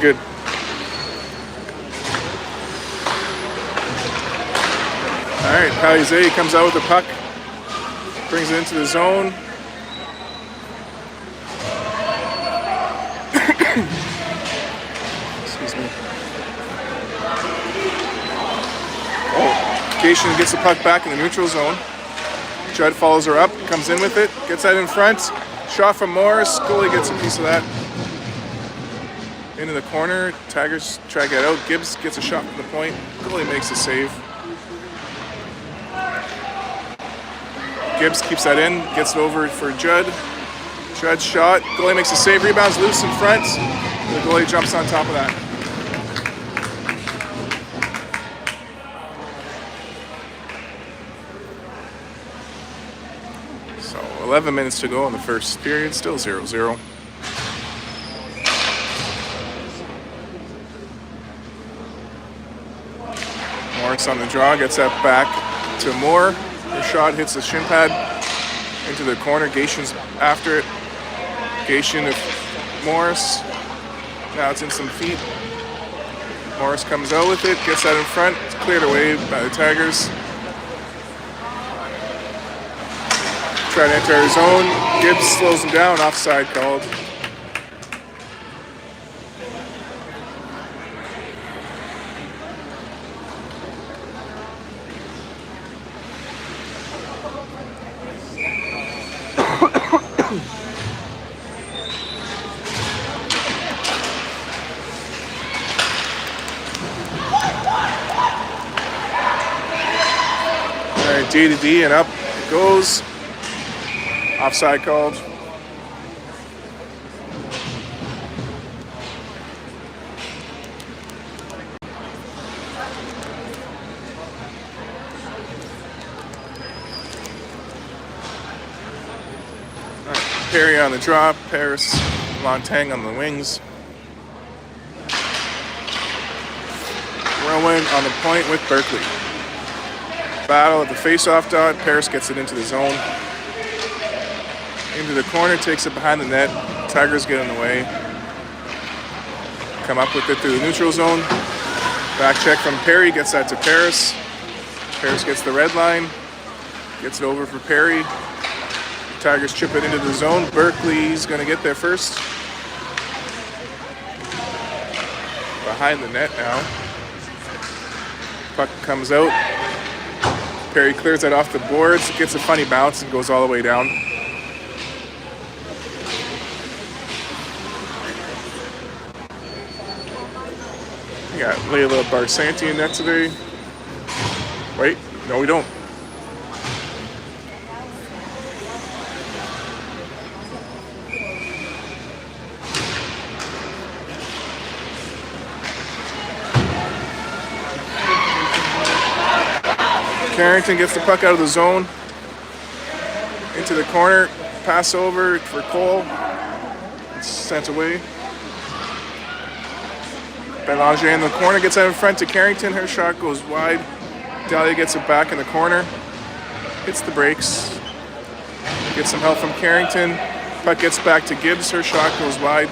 Good. All right, Palize comes out with the puck, brings it into the zone. Excuse me. Cation gets the puck back in the neutral zone. Judd follows her up, comes in with it, gets that in front. Shot from Morris. Goalie gets a piece of that. Into the corner. Tigers try to get out. Gibbs gets a shot from the point. Goalie makes a save. Gibbs keeps that in, gets it over for Judd. Judd's shot. Goalie makes a save. Rebounds loose in front. The goalie jumps on top of that. So 11 minutes to go in the first period, still 0-0. Morris on the draw, gets that back to Moore. Her shot hits the shin pad into the corner. Gation's after it. Gation to Morris. Now it's in some feet. Morris comes out with it, gets that in front. It's cleared away by the Tigers. Try to enter his zone. Gibbs slows him down, offside called. All right, D to D and up it goes. Offside called. Perry on the drop, Paris, Montang on the wings. Whirlwind on the point with Berkeley. Battle at the face-off dot, Paris gets it into the zone. Into the corner, takes it behind the net. Tigers get in the way. Come up with it through the neutral zone. Back check from Perry, gets that to Paris. Paris gets the red line, gets it over for Perry. Tigers chip it into the zone. Berkeley's gonna get there first. Behind the net now. Puck comes out. Perry clears that off the boards, gets a funny bounce and goes all the way down. We got Layla Barsanti in net today. Wait, no we don't. Carrington gets the puck out of the zone. Into the corner. Pass over for Cole. It's sent away. Belanger in the corner gets out in front to Carrington. Her shot goes wide. Dahlia gets it back in the corner. Hits the brakes. Gets some help from Carrington. Puck gets back to Gibbs. Her shot goes wide.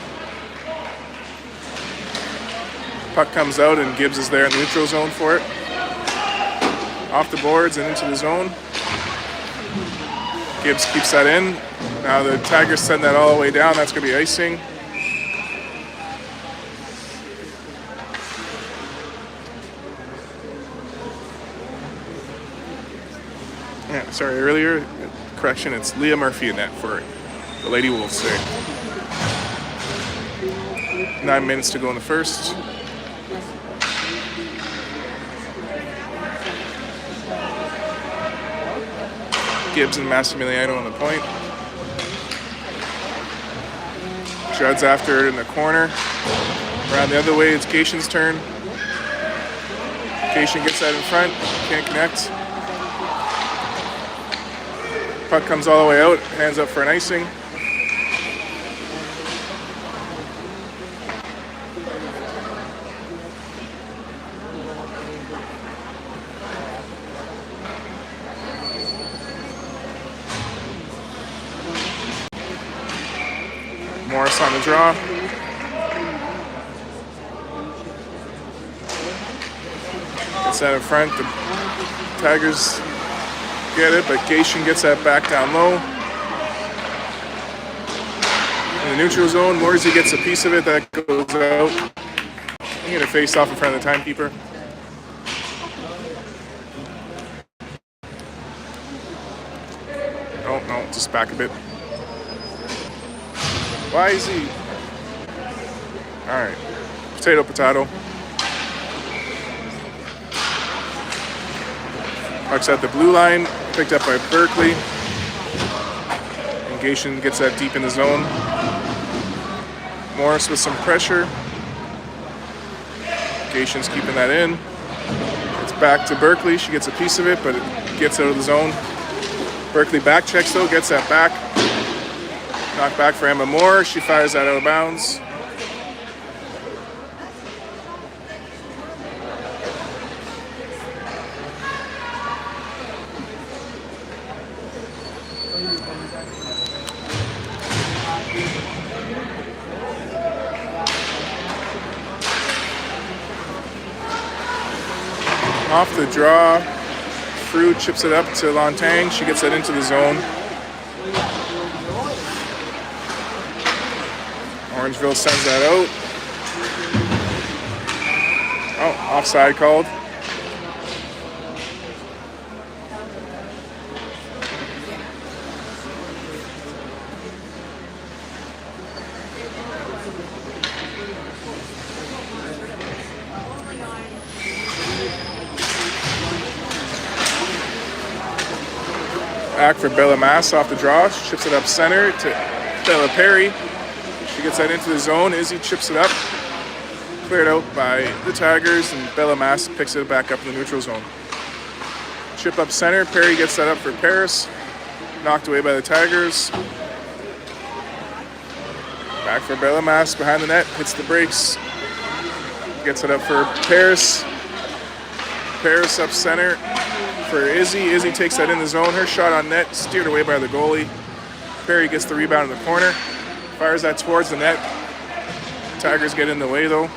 Puck comes out and Gibbs is there in the neutral zone for it. Off the boards and into the zone. Gibbs keeps that in. Now the Tigers send that all the way down. That's going to be icing. Yeah, sorry, earlier, correction, it's Leah Murphy in net for the Lady Wolves today. 9 minutes to go in the first. Gibbs and Massimiliano on the point. Judd's after it in the corner. Around the other way, it's Gation's turn. Cation gets that in front, can't connect. Puck comes all the way out, hands up for an icing. Morris on the draw. Gets that in front. The Tigers get it, but Gation gets that back down low. In the neutral zone, Morsey gets a piece of it that goes out. You get a face off in front of the timekeeper. Oh, no, just back a bit. Why is he? All right, potato, potato. Puck's at the blue line, picked up by Berkeley. And Gation gets that deep in the zone. Morris with some pressure. Gation's keeping that in. It's back to Berkeley. She gets a piece of it, but it gets out of the zone. Berkeley back checks though, gets that back. Knocked back for Emma Moore. She fires that out of bounds. Off the draw, Fruit chips it up to Lontang. She gets that into the zone. Orangeville sends that out. Oh, offside called. Back for Bella Mass off the draw. She chips it up center to Bella Perry. She gets that into the zone. Izzy chips it up. Cleared out by the Tigers, and Bella Mass picks it back up in the neutral zone. Chip up center. Perry gets that up for Paris. Knocked away by the Tigers. Back for Bella Mass behind the net. Hits the brakes. Gets it up for Paris. Paris up center for Izzy. Izzy takes that in the zone. Her shot on net, steered away by the goalie. Perry gets the rebound in the corner. Fires that towards the net. Tigers get in the way though.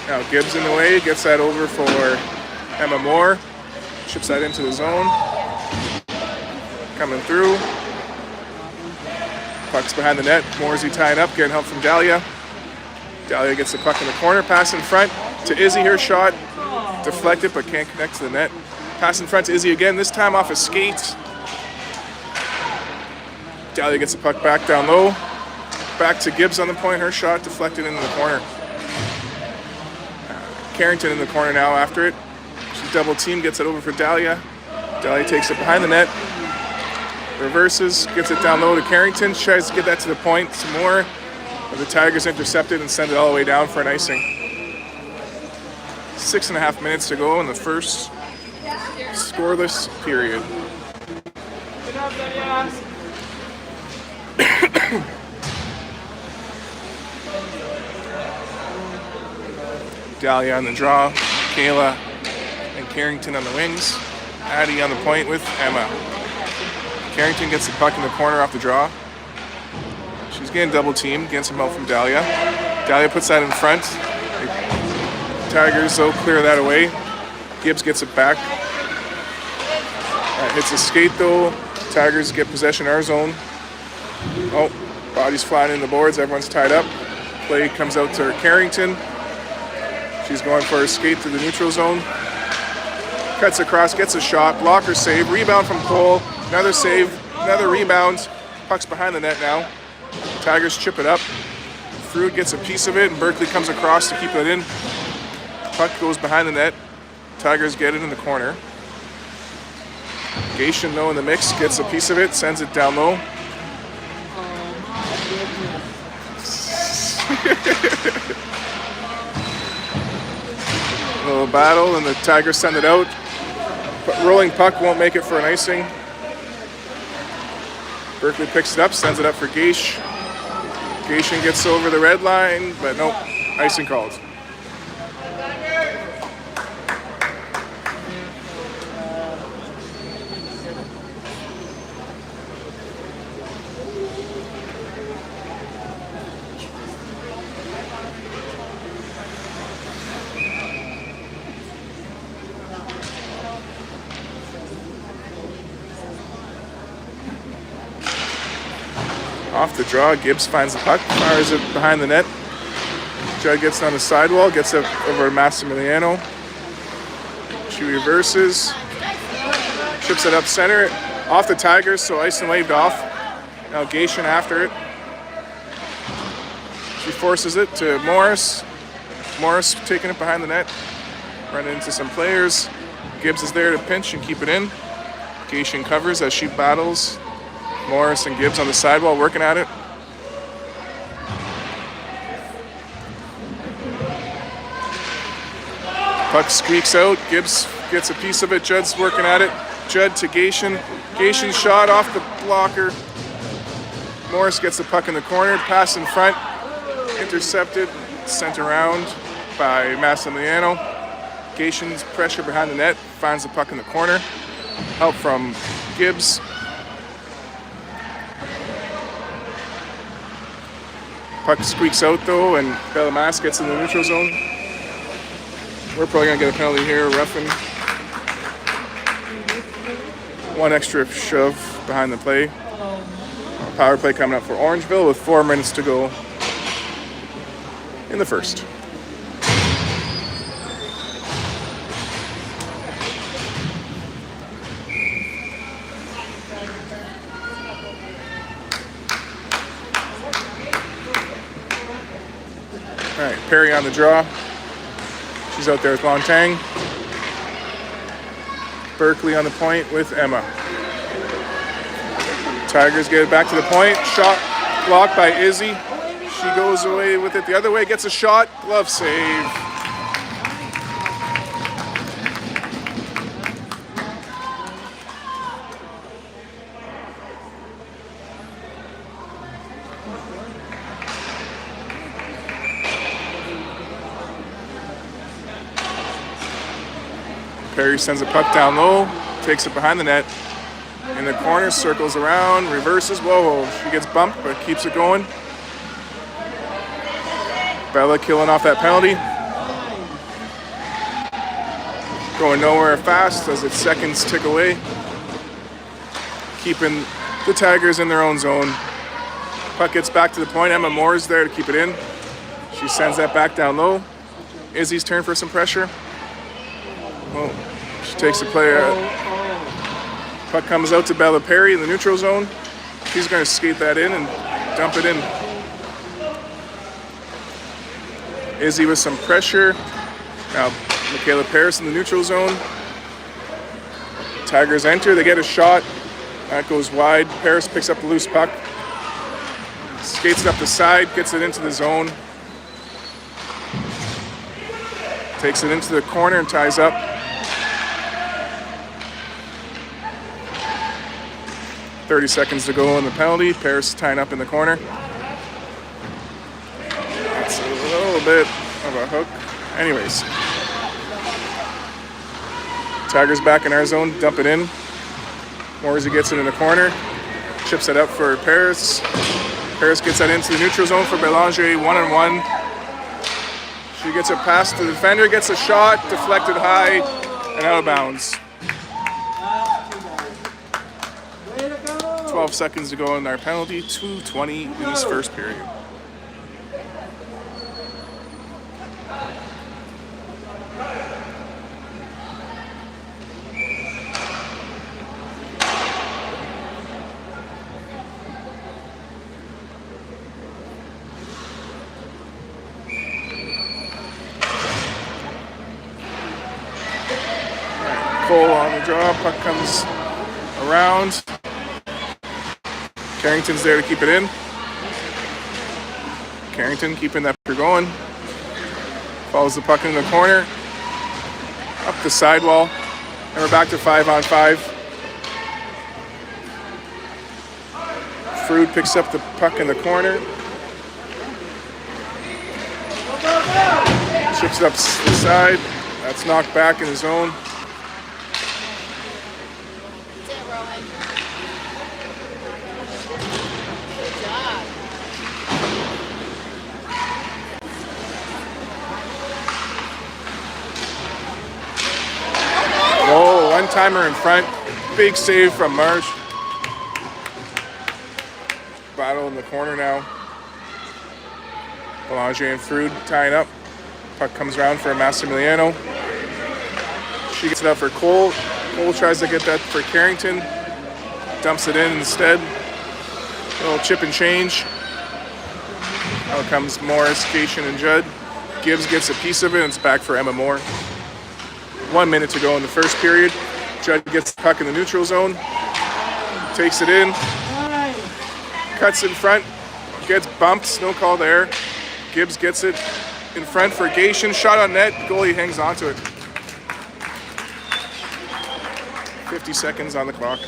Now Gibbs in the way, gets that over for Emma Moore. Chips that into the zone. Coming through. Puck's behind the net. Morsey tying up, getting help from Dahlia. Dahlia gets the puck in the corner, pass in front to Izzy. Her shot deflected, but can't connect to the net. Pass in front to Izzy again, this time off a skate. Dahlia gets the puck back down low. Back to Gibbs on the point. Her shot deflected into the corner. Carrington in the corner now after it. She double team, gets it over for Dahlia. Dahlia takes it behind the net. Reverses, gets it down low to Carrington. Tries to get that to the point some more. But the Tigers intercepted and send it all the way down for an icing. 6.5 minutes to go in the first scoreless period. Dahlia on the draw, Kayla and Carrington on the wings. Addie on the point with Emma. Carrington gets the puck in the corner off the draw. She's getting double teamed, getting some help from Dahlia. Dahlia puts that in front. The Tigers though clear that away. Gibbs gets it back. Hits a skate though. Tigers get possession in our zone. Oh, body's flying in the boards. Everyone's tied up. Play comes out to Carrington. She's going for a skate through the neutral zone. Cuts across, gets a shot. Blocker save. Rebound from Cole. Another save. Another rebound. Puck's behind the net now. Tigers chip it up. Fruit gets a piece of it, and Berkeley comes across to keep it in. Puck goes behind the net. Tigers get it in the corner. Gation, though, in the mix, gets a piece of it, sends it down low. A little battle, and the Tigers send it out. But rolling puck won't make it for an icing. Berkeley picks it up, sends it up for Gaish. Gation gets over the red line, but nope, icing called. Off the draw, Gibbs finds the puck, fires it behind the net. Judd gets on the sidewall, gets it over to Massimiliano. She reverses, chips it up center, off the Tigers, so ice and waved off. Now Gation after it. She forces it to Morris. Morris taking it behind the net, running into some players. Gibbs is there to pinch and keep it in. Gation covers as she battles Morris and Gibbs on the sidewall, working at it. Puck squeaks out. Gibbs gets a piece of it. Judd's working at it. Judd to Gation. Gation's shot off the blocker. Morris gets the puck in the corner. Pass in front. Intercepted. Sent around by Massimiliano. Gation's pressure behind the net. Finds the puck in the corner. Help from Gibbs. Puck squeaks out though, and Bellamas gets in the neutral zone. We're probably gonna get a penalty here, roughing. One extra shove behind the play. Power play coming up for Orangeville with 4 minutes to go in the first. All right, Perry on the draw. She's out there with Montang. Berkeley on the point with Emma. Tigers get it back to the point. Shot blocked by Izzy. She goes away with it the other way, gets a shot. Glove save. Perry sends a puck down low, takes it behind the net. In the corner, circles around, reverses. Whoa, she gets bumped, but keeps it going. Bella killing off that penalty. Going nowhere fast as its seconds tick away. Keeping the Tigers in their own zone. Puck gets back to the point. Emma Moore is there to keep it in. She sends that back down low. Izzy's turn for some pressure. Oh, she takes the player out. Puck comes out to Bella Perry in the neutral zone. She's going to skate that in and dump it in. Izzy with some pressure. Now Michaela Paris in the neutral zone. Tigers enter. They get a shot. That goes wide. Paris picks up the loose puck. Skates it up the side. Gets it into the zone. Takes it into the corner and ties up. .30 seconds to go on the penalty. Paris tying up in the corner. That's a little bit of a hook. Anyways. Tigers back in our zone. Dump it in. Morsey gets it in the corner. Chips it up for Paris. Paris gets that into the neutral zone for Belanger. 1-on-1. She gets it past the defender. Gets a shot. Deflected high and out of bounds. 12 seconds to go in our penalty, 2:20 in this first period. Cole on the draw, puck comes around. Carrington's there to keep it in. Carrington keeping that pressure going. Follows the puck in the corner. Up the sidewall. And we're back to 5-on-5. Frood picks up the puck in the corner. Chips it up the side. That's knocked back in the zone. One-timer in front. Big save from Marsh. By battle in the corner now. Belanger and Frood tying up. Puck comes around for Massimiliano. She gets it out for Cole. Cole tries to get that for Carrington. Dumps it in instead. A little chip and change. Out comes Morris, Cation, and Judd. Gibbs gets a piece of it, and it's back for Emma Moore. 1 minute to go in the first period. Judd gets the puck in the neutral zone. Takes it in. Cuts in front. Gets bumped. No call there. Gibbs gets it in front for Cation. Shot on net. Goalie hangs onto it. 50 seconds on the clock.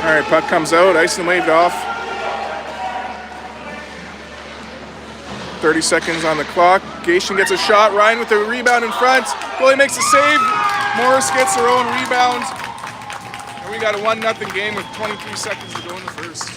All right, puck comes out, ice and waved off. 30 seconds on the clock. Cation gets a shot. Ryan with the rebound in front. Goalie makes a save. Morris gets her own rebound. And we got a 1-0 game with 23 seconds to go in the first.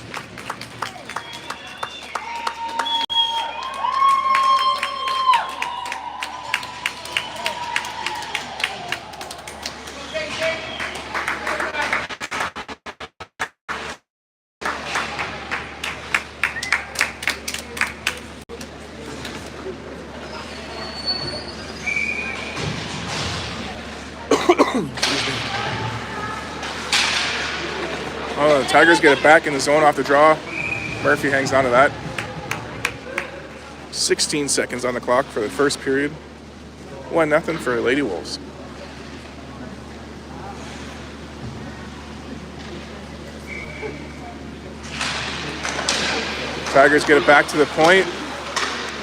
Oh, the Tigers get it back in the zone off the draw. Murphy hangs on to that. 16 seconds on the clock for the first period. 1-0 for Lady Wolves. Tigers get it back to the point.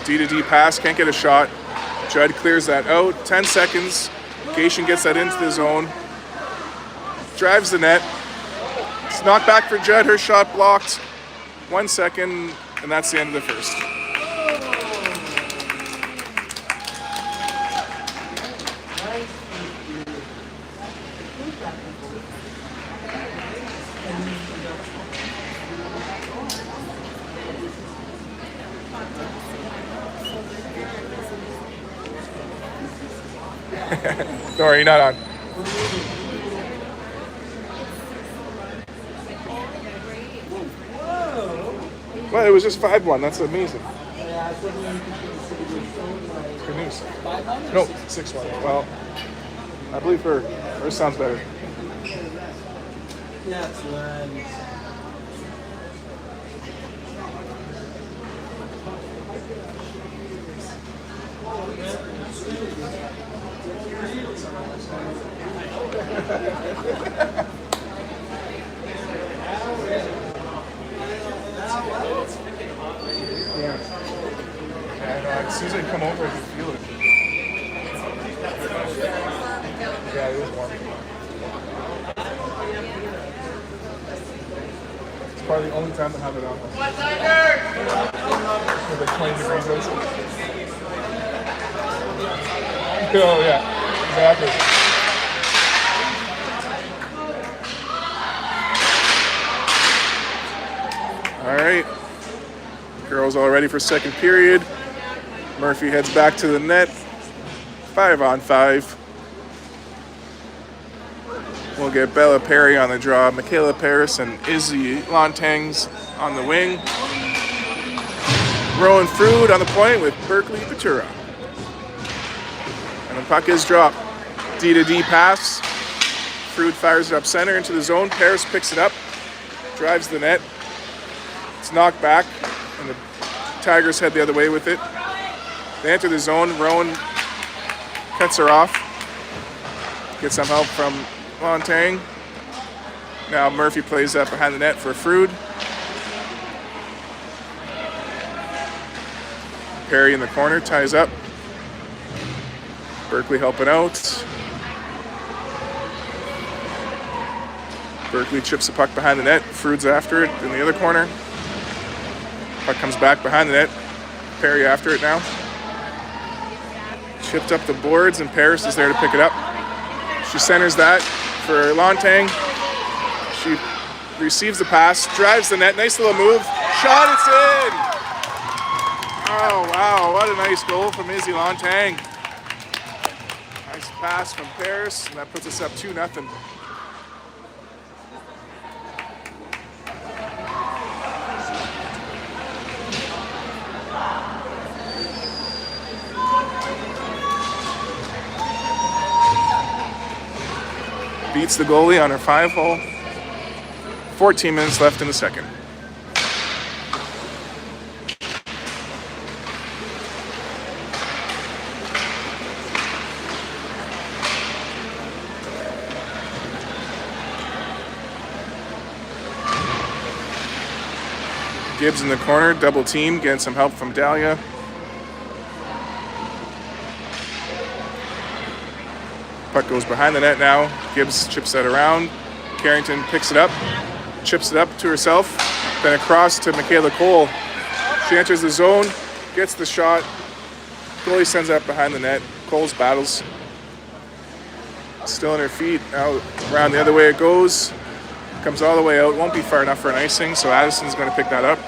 D-to-D pass, can't get a shot. Judd clears that out. 10 seconds. Cation gets that into the zone. Drives the net. It's knocked back for Judd. Her shot blocked. 1 second, and that's the end of the first. Don't worry, you're not on. Well, it was just 5-1. That's amazing. Good news. No, 6-1. Well, I believe hers sounds better. As soon as I come over, I can feel it. Yeah, it was warm. It's probably the only time to have it on. With like 20 degrees outside. Oh, yeah, exactly. All right. Girls all ready for second period. Murphy heads back to the net. 5-on-5. We'll get Bella Perry on the draw. Michaela Paris and Izzy Lontangs on the wing. Rowan Frood on the point with Berkeley Patura. And the puck is dropped. D-to-D pass. Frood fires it up center into the zone. Paris picks it up. Drives the net. It's knocked back. And the Tigers head the other way with it. They enter the zone. Rowan cuts her off. Gets some help from Montang. Now Murphy plays that behind the net for Frood. Perry in the corner ties up. Berkeley helping out. Berkeley chips the puck behind the net. Frood's after it in the other corner. Puck comes back behind the net. Perry after it now. Chipped up the boards, and Paris is there to pick it up. She centers that for Lontang. She receives the pass, drives the net, nice little move. Shot, it's in! Oh, wow, what a nice goal from Izzy Lontang. Nice pass from Paris, and that puts us up 2-0. Beats the goalie on her 5-hole. 14 minutes left in the second. Gibbs in the corner, double team, getting some help from Dahlia. Puck goes behind the net now. Gibbs chips that around. Carrington picks it up, chips it up to herself, then across to Michaela Cole. She enters the zone, gets the shot. Goalie sends that behind the net. Cole's battles. Still on her feet. Now around the other way it goes. Comes all the way out. Won't be far enough for an icing, so Addison's going to pick that up.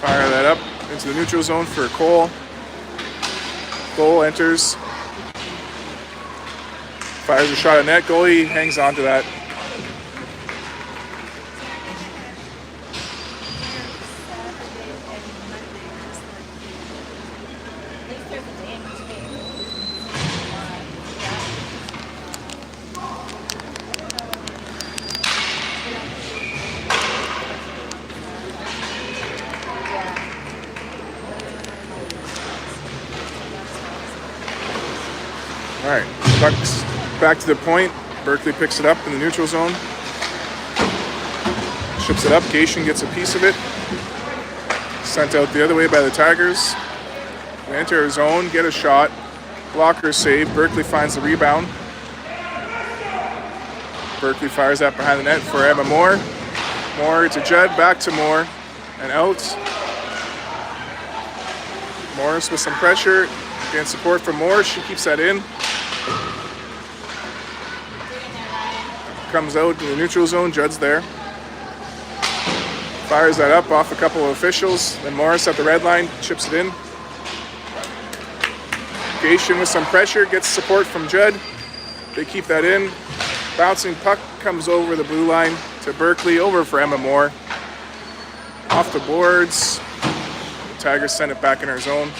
Fire that up into the neutral zone for Cole. Cole enters. Fires a shot at net. Goalie hangs on to that. All right, puck's back to the point. Berkeley picks it up in the neutral zone. Ships it up. Gation gets a piece of it. Sent out the other way by the Tigers. They enter her zone, get a shot. Blocker save. Berkeley finds the rebound. Berkeley fires that behind the net for Emma Moore. Moore to Judd, back to Moore, and out. Morris with some pressure. Getting support from Moore. She keeps that in. Comes out in the neutral zone. Judd's there. Fires that up off a couple of officials. Then Morris at the red line, chips it in. Gation with some pressure, gets support from Judd. They keep that in. Bouncing puck comes over the blue line to Berkeley, over for Emma Moore. Off the boards. The Tigers send it back in our zone.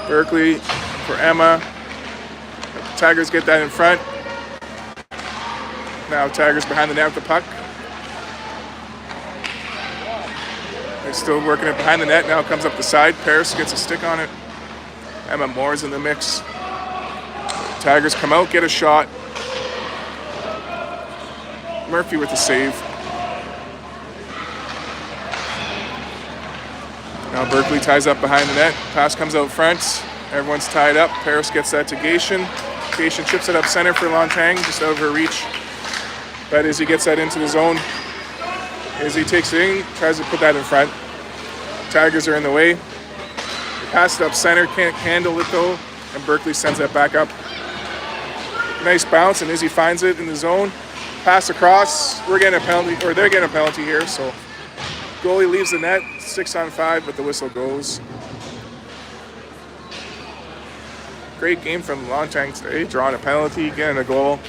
Berkeley for Emma. The Tigers get that in front. Now Tigers behind the net with the puck. They're still working it behind the net. Now it comes up the side. Paris gets a stick on it. Emma Moore's in the mix. Tigers come out, get a shot. Murphy with the save. Now Berkeley ties up behind the net. Pass comes out front. Everyone's tied up. Paris gets that to Gation. Gation chips it up center for Lontang, just out of her reach. But Izzy gets that into the zone. Izzy takes it in, tries to put that in front. Tigers are in the way. They pass it up center, can't handle it though, and Berkeley sends that back up. Nice bounce, and Izzy finds it in the zone. Pass across. We're getting a penalty, or they're getting a penalty here, so goalie leaves the net, 6-on-5, but the whistle goes. Great game from Lontang today, drawing a penalty, getting a goal.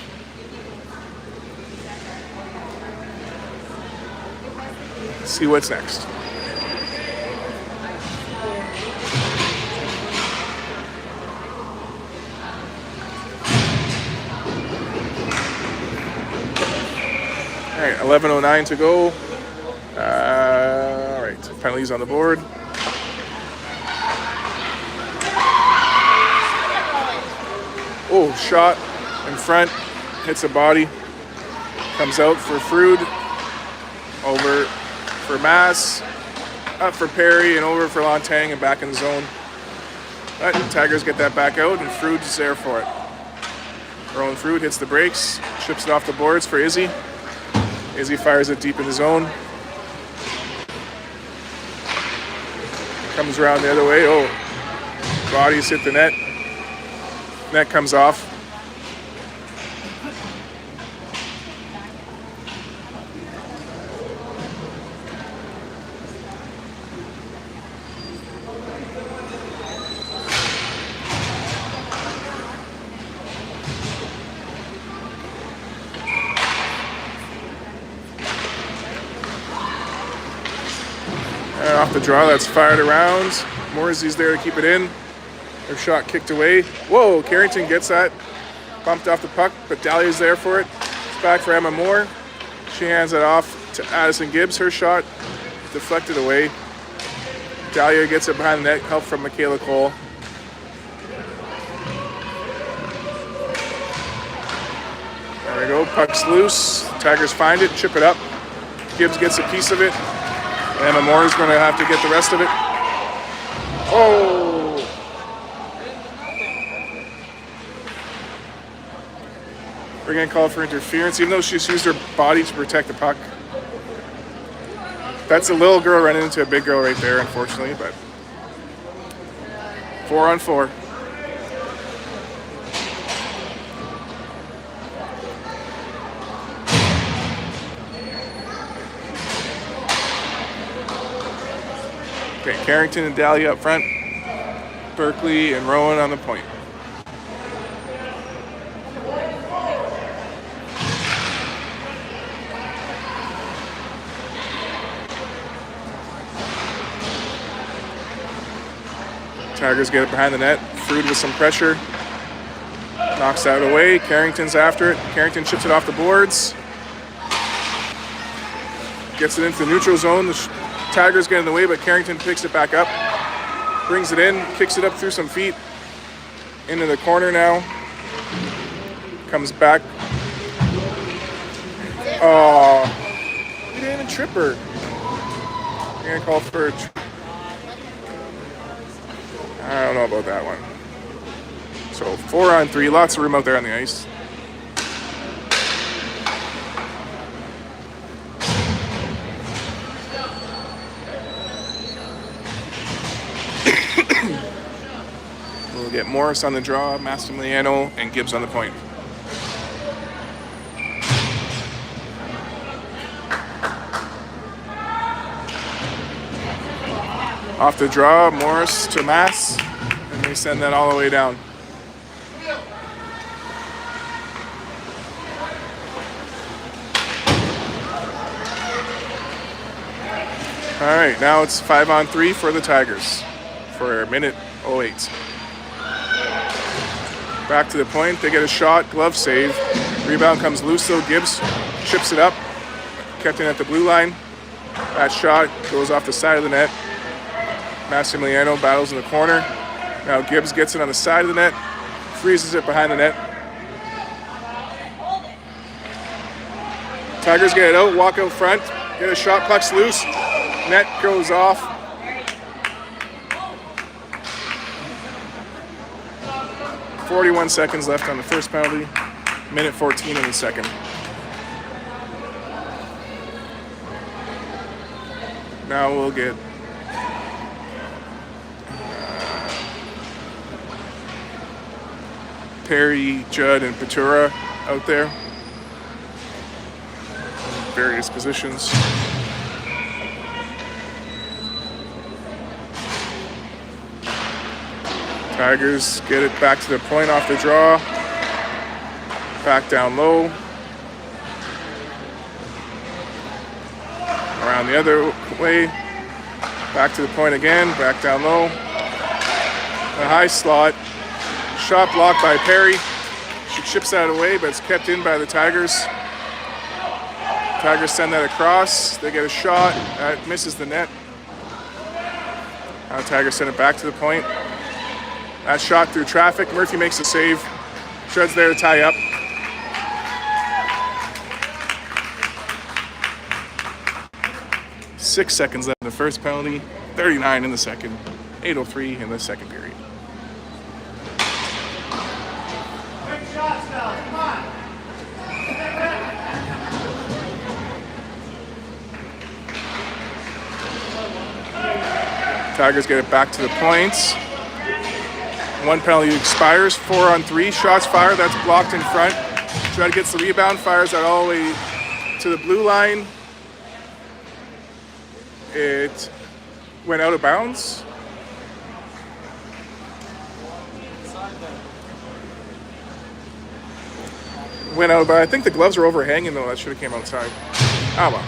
Let's see what's next. All right, 11:09 to go. All right, penalties on the board. Oh, shot in front, hits a body, comes out for Frood, over for Mass, up for Perry, and over for Lontang, and back in the zone. But Tigers get that back out, and Frood's there for it. Rowan Frood hits the brakes, chips it off the boards for Izzy. Izzy fires it deep in the zone. Comes around the other way. Oh, bodies hit the net. Net comes off. And off the draw, that's fired around. Morrissey's there to keep it in. Their shot kicked away. Whoa, Carrington gets that. Bumped off the puck, but Dahlia's there for it. It's back for Emma Moore. She hands it off to Addison Gibbs. Her shot deflected away. Dahlia gets it behind the net. Help from Michaela Cole. There we go. Puck's loose. Tigers find it, chip it up. Gibbs gets a piece of it. Emma Moore is going to have to get the rest of it. Oh! We're going to call for interference, even though she's used her body to protect the puck. That's a little girl running into a big girl right there, unfortunately, but 4-on-4. Okay, Carrington and Dahlia up front. Berkeley and Rowan on the point. Tigers get it behind the net. Frood with some pressure. Knocks that away. Carrington's after it. Carrington chips it off the boards. Gets it into the neutral zone. The Tigers get in the way, but Carrington picks it back up. Brings it in. Kicks it up through some feet. Into the corner now. Comes back. Oh. We didn't even trip her. We're going to call for a I don't know about that one. So 4-on-3, lots of room out there on the ice. We'll get Morris on the draw, Massimiliano, and Gibbs on the point. Off the draw, Morris to Mass, and they send that all the way down. All right, now it's 5-on-3 for the Tigers for a minute 08. Back to the point, they get a shot, glove save. Rebound comes loose though, Gibbs chips it up, kept in at the blue line. That shot goes off the side of the net. Massimiliano battles in the corner. Now Gibbs gets it on the side of the net, freezes it behind the net. Tigers get it out, walk out front, get a shot, puck's loose. Net goes off. .41 seconds left on the first penalty, minute 14 in the second. Now we'll get Perry, Judd, and Patura out there. Various positions. Tigers get it back to the point off the draw. Back down low. Around the other way. Back to the point again. Back down low. A high slot. Shot blocked by Perry. She chips that away, but it's kept in by the Tigers. Tigers send that across. They get a shot. That misses the net. Now Tigers send it back to the point. That shot through traffic. Murphy makes the save. Shred's there to tie up. Six seconds left in the first penalty. 39 in the second. 8:03 in the second period. Tigers get it back to the points. One penalty expires. 4-on-3. Shots fired. That's blocked in front. Judd gets the rebound. Fires that all the way to the blue line. It went out of bounds. Went out, but I think the gloves are overhanging though. That should have came outside. Ah, well.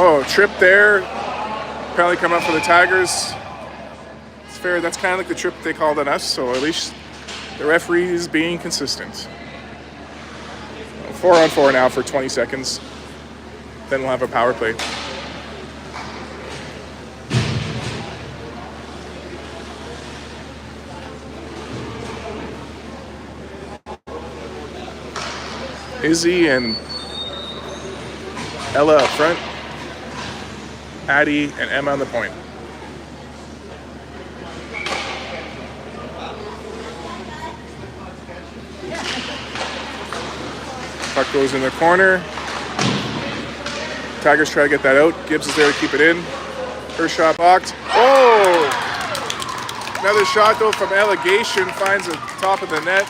Oh, trip there. Penalty come up for the Tigers. It's fair. That's kind of like the trip they called on us, so at least the referee is being consistent. 4-on-4 now for 20 seconds. Then we'll have a power play. Izzy and Ella up front. Addie and Emma on the point. Puck goes in the corner. Tigers try to get that out. Gibbs is there to keep it in. Her shot blocked. Oh! Another shot though from Allegation. Finds the top of the net.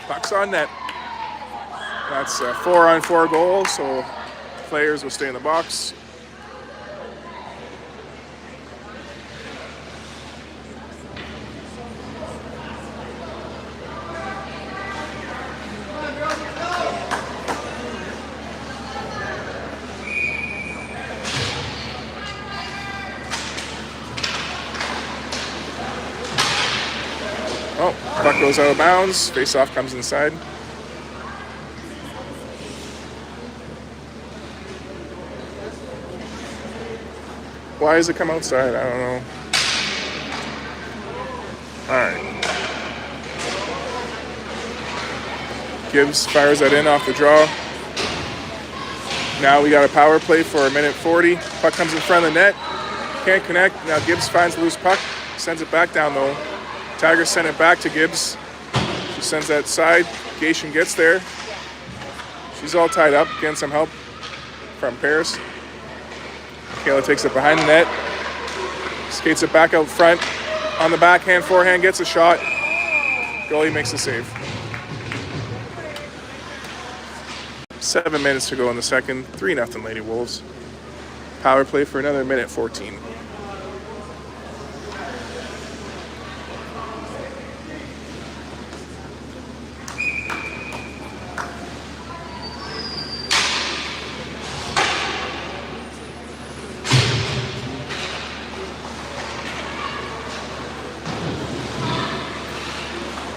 Puck's on net. That's a 4-on-4 goal, so players will stay in the box. Oh, puck goes out of bounds. Face-off comes inside. Why does it come outside? I don't know. All right. Gibbs fires that in off the draw. Now we got a power play for a minute 40. Puck comes in front of the net. Can't connect. Now Gibbs finds the loose puck. Sends it back down though. Tigers send it back to Gibbs. She sends that side. Gation gets there. She's all tied up. Getting some help from Paris. Kayla takes it behind the net. Skates it back out front. On the backhand, forehand, gets a shot. Goalie makes the save. 7 minutes to go in the second. 3-0 Lady Wolves. Power play for another minute 14.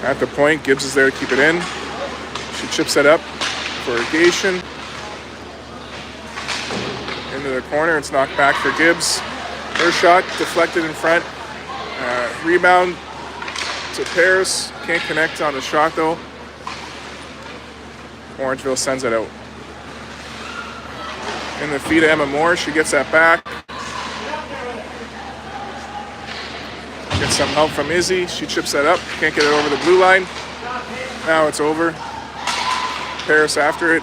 At the point, Gibbs is there to keep it in. She chips it up for Gation. Into the corner, it's knocked back for Gibbs. Her shot deflected in front. Rebound to Paris. Can't connect on the shot though. Orangeville sends it out. In the feet of Emma Moore, she gets that back. Gets some help from Izzy. She chips that up. Can't get it over the blue line. Now it's over. Paris after it.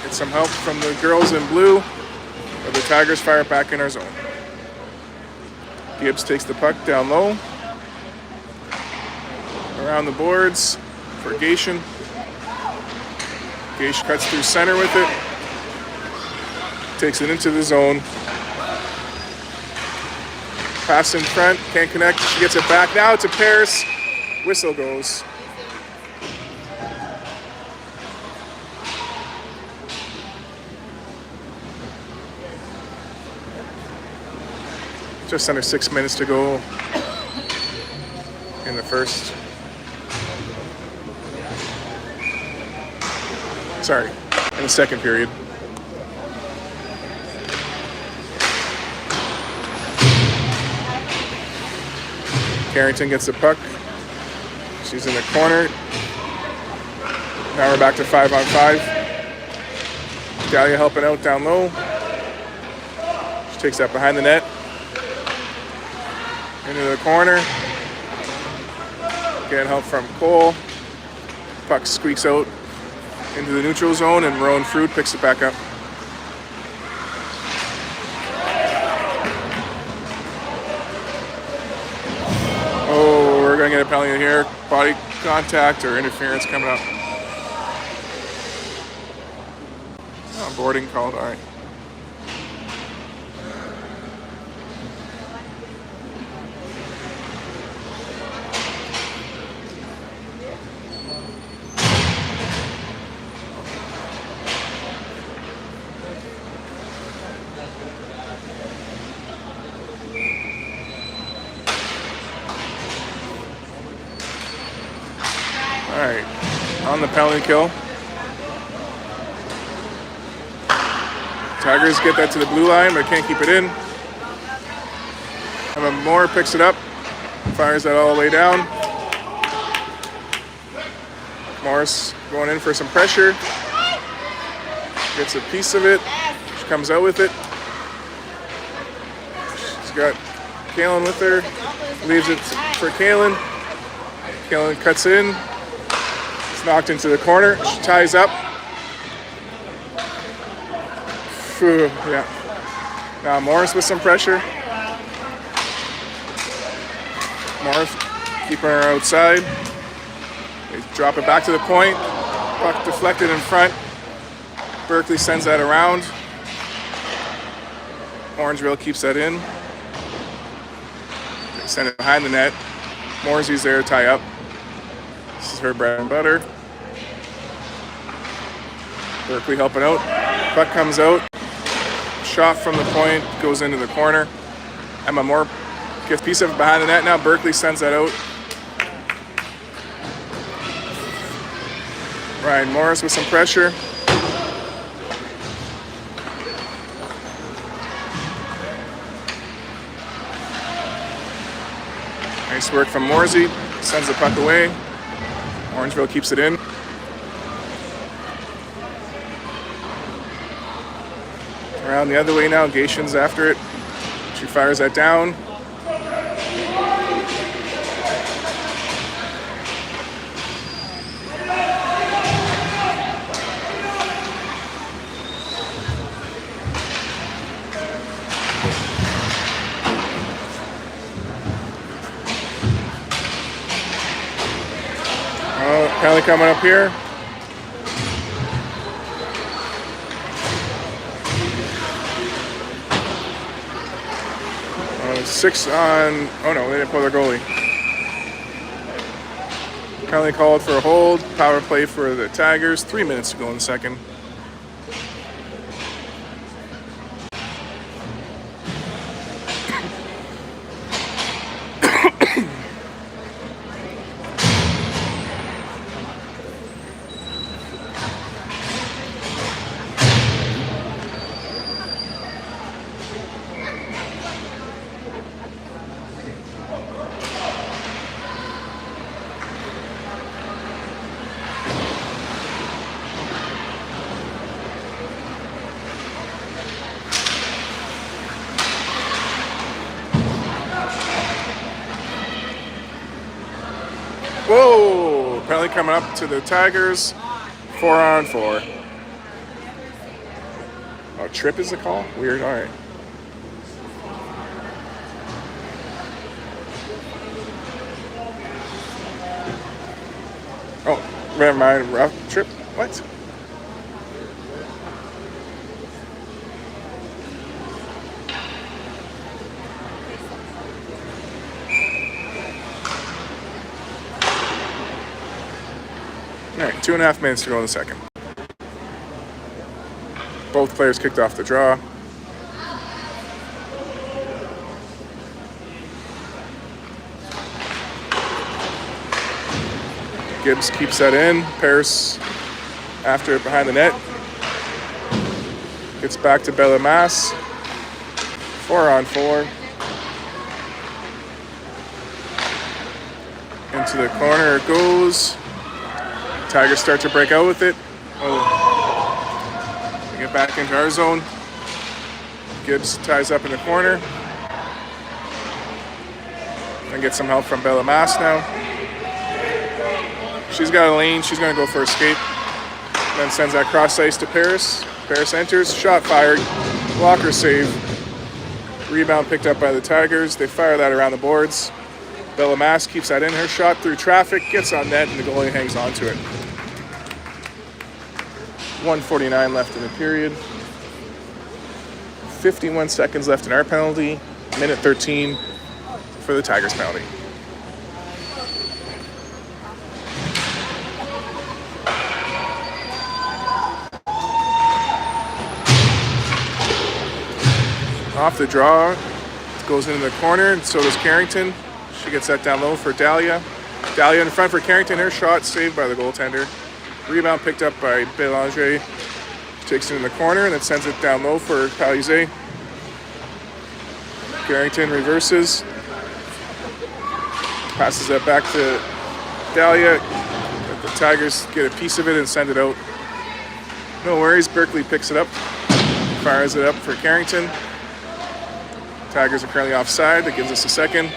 Get some help from the girls in blue. But the Tigers fire it back in our zone. Gibbs takes the puck down low. Around the boards for Gation. Gation cuts through center with it. Takes it into the zone. Pass in front, can't connect, she gets it back. Now to Paris, whistle goes. Just under 6 minutes to go in the first. Sorry, in the second period. Carrington gets the puck. She's in the corner. Now we're back to 5-on-5. Dahlia helping out down low. She takes that behind the net. Into the corner. Getting help from Cole. Puck squeaks out into the neutral zone, and Rowan Fruit picks it back up. Oh, we're going to get a penalty here. Body contact or interference coming up. Oh, boarding called, all right. All right, on the penalty kill. Tigers get that to the blue line, but can't keep it in. Emma Moore picks it up, fires that all the way down. Morris going in for some pressure. Gets a piece of it. She comes out with it. She's got Kaylin with her. Leaves it for Kaylin. Kaylin cuts in. It's knocked into the corner. She ties up. Yeah. Now Morris with some pressure. Morris keeping her outside. They drop it back to the point. Puck deflected in front. Berkeley sends that around. Orangeville keeps that in. They send it behind the net. Morrissey's there to tie up. This is her bread and butter. Berkeley helping out. Puck comes out. Shot from the point, goes into the corner. Emma Moore gets a piece of it behind the net now. Berkeley sends that out. Ryan Morris with some pressure. Nice work from Morsey. Sends the puck away. Orangeville keeps it in. Around the other way now, Gation's after it. She fires that down. Penalty coming up here. Six on, oh no, they didn't pull their goalie. Penalty called for a hold. Power play for the Tigers. 3 minutes to go in the second. Whoa! Penalty coming up to the Tigers. 4 on 4. Oh, trip is the call? Weird, all right. Oh, never mind. Rough trip? What? All right, 2.5 minutes to go in the second. Both players kicked off the draw. Gibbs keeps that in. Paris after it behind the net. Gets back to Bellemas. 4 on 4. Into the corner it goes. Tigers start to break out with it. Oh. We get back into our zone. Gibbs ties up in the corner. And get some help from Bellemas now. she's got a lane. She's going to go for a skate. Then sends that cross ice to Paris. Paris enters. Shot fired. Blocker save. Rebound picked up by the Tigers. They fire that around the boards. Belamass keeps that in. Her shot through traffic. Gets on net, and the goalie hangs onto it. 1:49 left in the period. 51 seconds left in our penalty. Minute 13 for the Tigers penalty. Off the draw, goes into the corner, and so does Carrington. She gets that down low for Dahlia. Dahlia in front for Carrington. Her shot saved by the goaltender. Rebound picked up by Belanger. Takes it in the corner and then sends it down low for Palizé. Carrington reverses. Passes that back to Dahlia. The Tigers get a piece of it and send it out. No worries, Berkeley picks it up. Fires it up for Carrington. Tigers are currently offside. That gives us a second.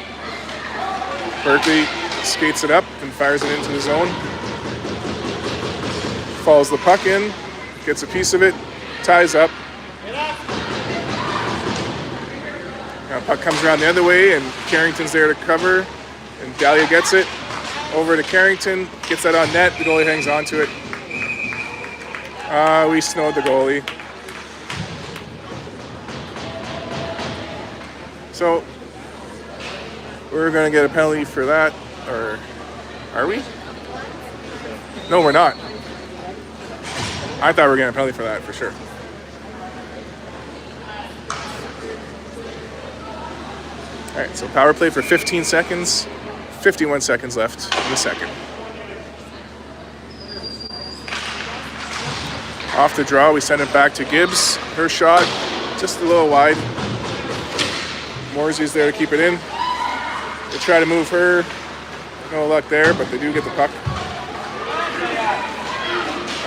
Berkeley skates it up and fires it into the zone. Follows the puck in. Gets a piece of it. Ties up. Now puck comes around the other way and Carrington's there to cover. And Dahlia gets it. Over to Carrington. Gets that on net. The goalie hangs onto it. We snowed the goalie. So, we're going to get a penalty for that, or are we? No, we're not. I thought we were getting a penalty for that, for sure. All right, so power play for 15 seconds, 51 seconds left in the second. Off the draw, we send it back to Gibbs. Her shot, just a little wide. Morsey's there to keep it in. They try to move her. No luck there, but they do get the puck.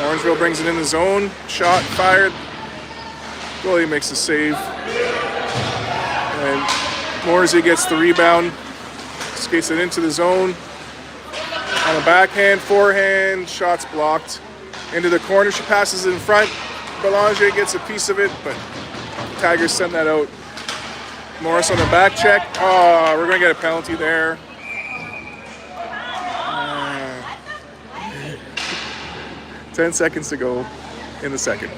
Orangeville brings it in the zone. Shot fired. Goalie makes the save. And Morsey gets the rebound. Skates it into the zone. On the backhand, forehand. Shot's blocked. Into the corner. She passes it in front. Belanger gets a piece of it, but the Tigers send that out. Morris on the back check. Oh, we're going to get a penalty there. 10 seconds to go in the second.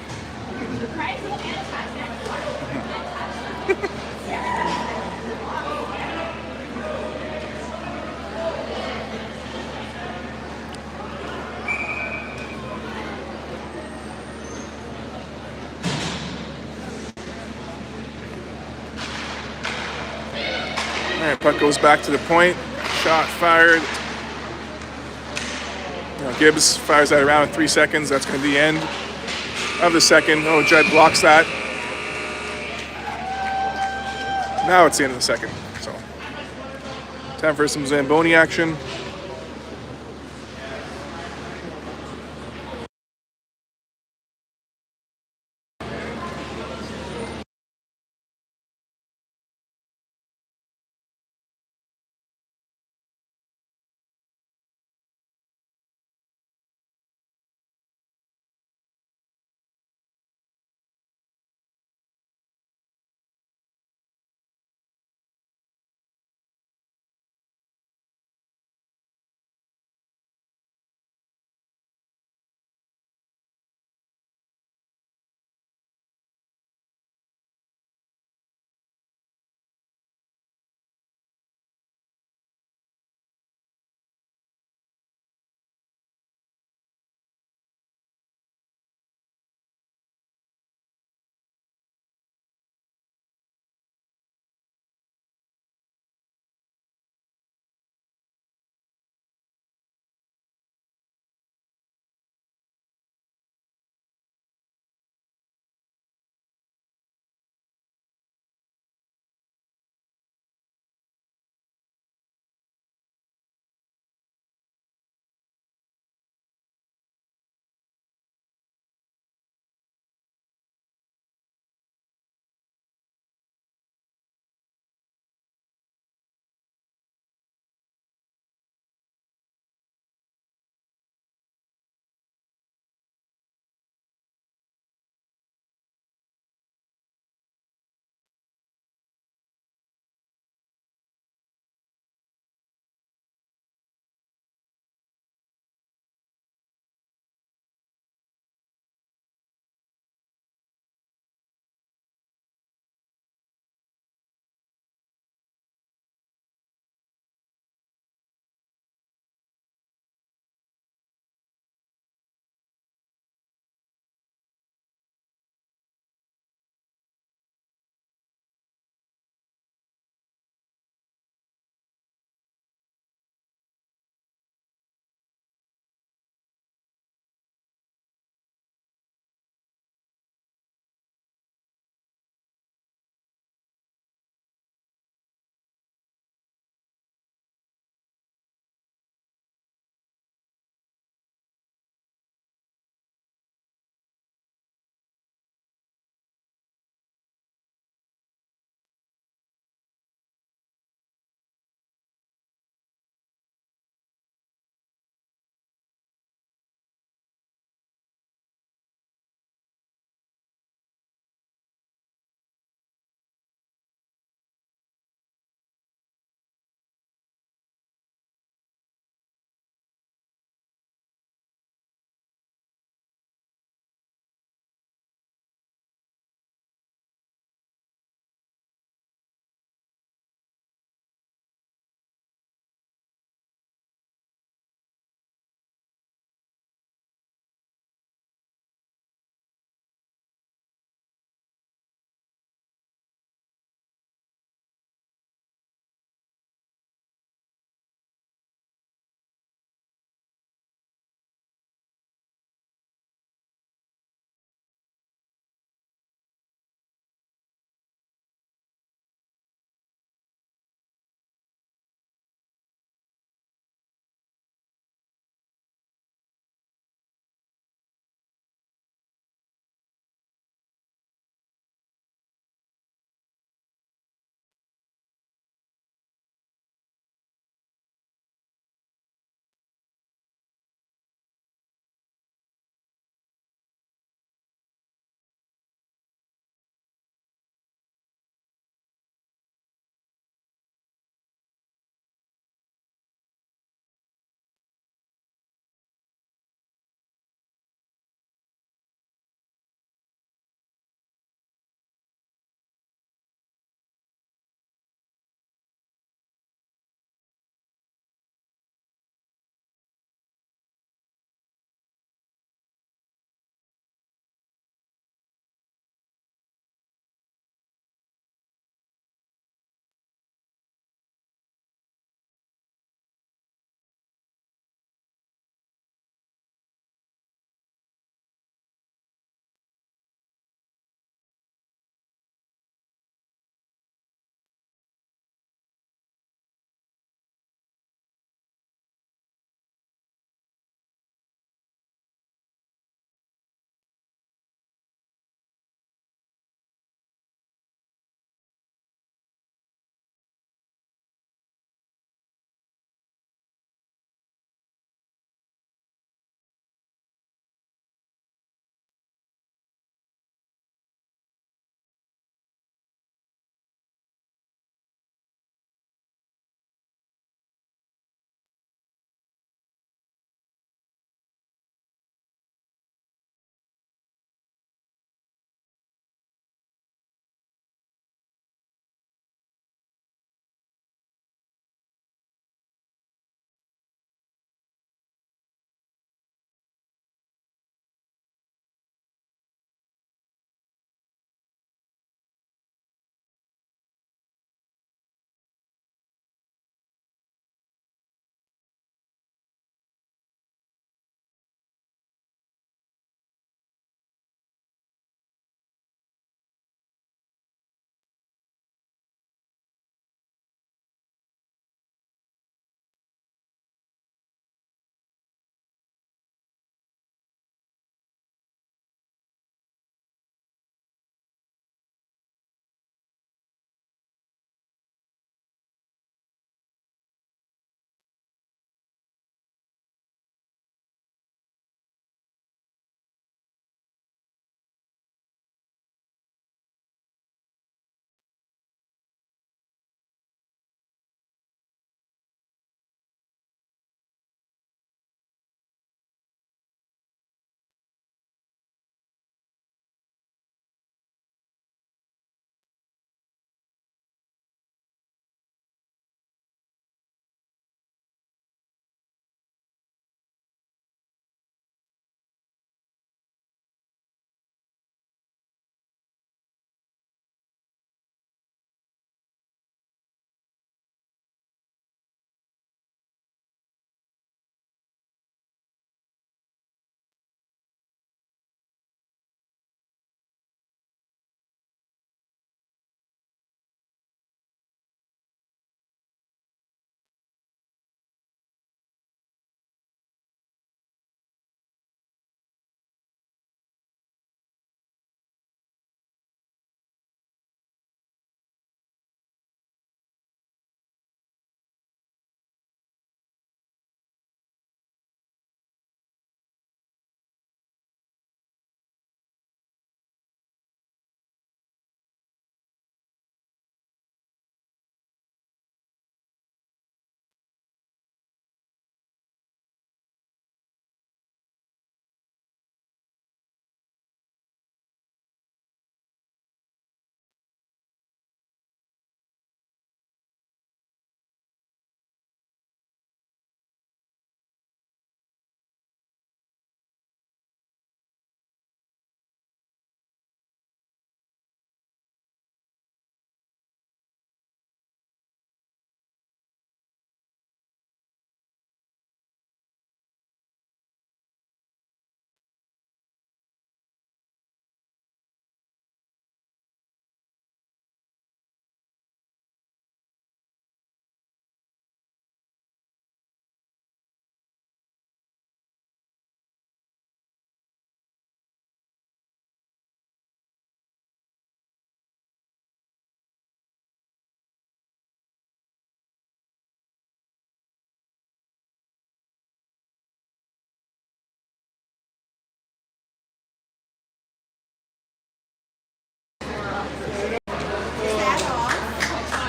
All right, puck goes back to the point. Shot fired. Gibbs fires that around in 3 seconds. That's going to be the end of the second. Oh, Judd blocks that. Now it's the end of the second. So, time for some Zamboni action.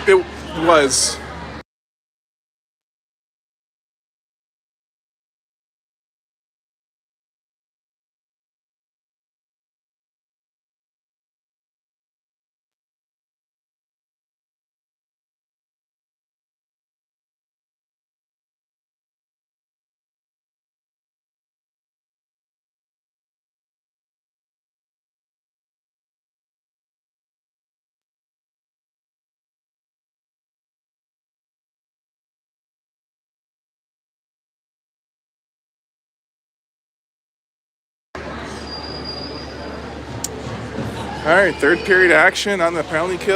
It was. All right, third period action on the penalty kill.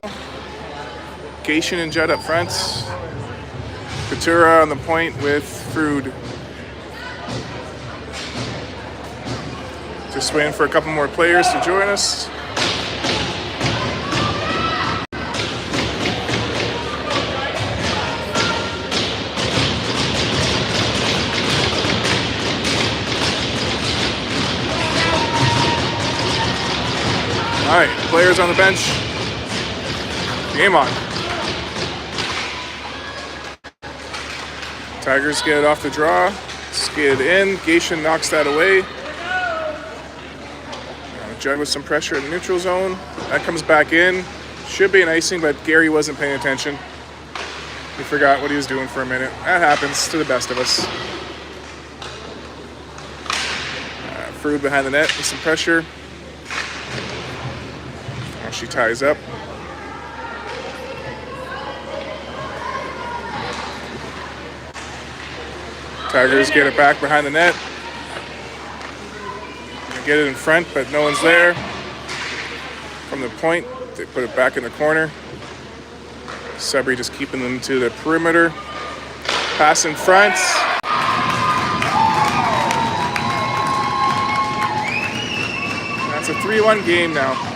Cation and Judd up front. Coutura on the point with Frood. Just waiting for a couple more players to join us. All right, players on the bench. Game on. Tigers get it off the draw. Skid in. Cation knocks that away. Judd with some pressure in the neutral zone. That comes back in. Should be an icing, but Gary wasn't paying attention. He forgot what he was doing for a minute. That happens to the best of us. Frood behind the net with some pressure. She ties up. Tigers get it back behind the net. They get it in front, but no one's there. From the point, they put it back in the corner. Sudbury just keeping them to the perimeter. Pass in front. That's a 3-1 game now.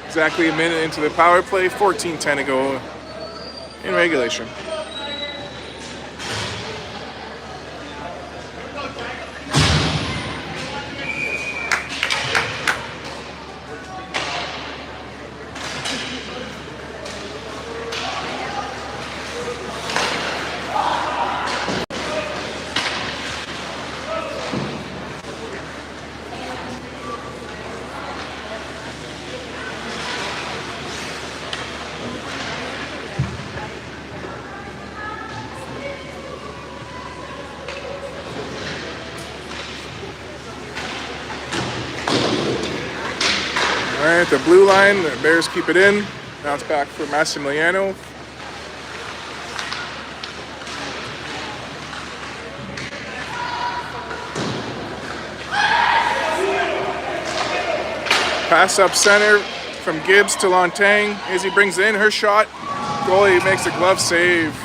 Exactly a minute into the power play, 14-10 to go in regulation. All right, the blue line, the Bears keep it in. Now it's back for Massimiliano. Pass up center from Gibbs to Lontang. Izzy brings in her shot. Goalie makes a glove save.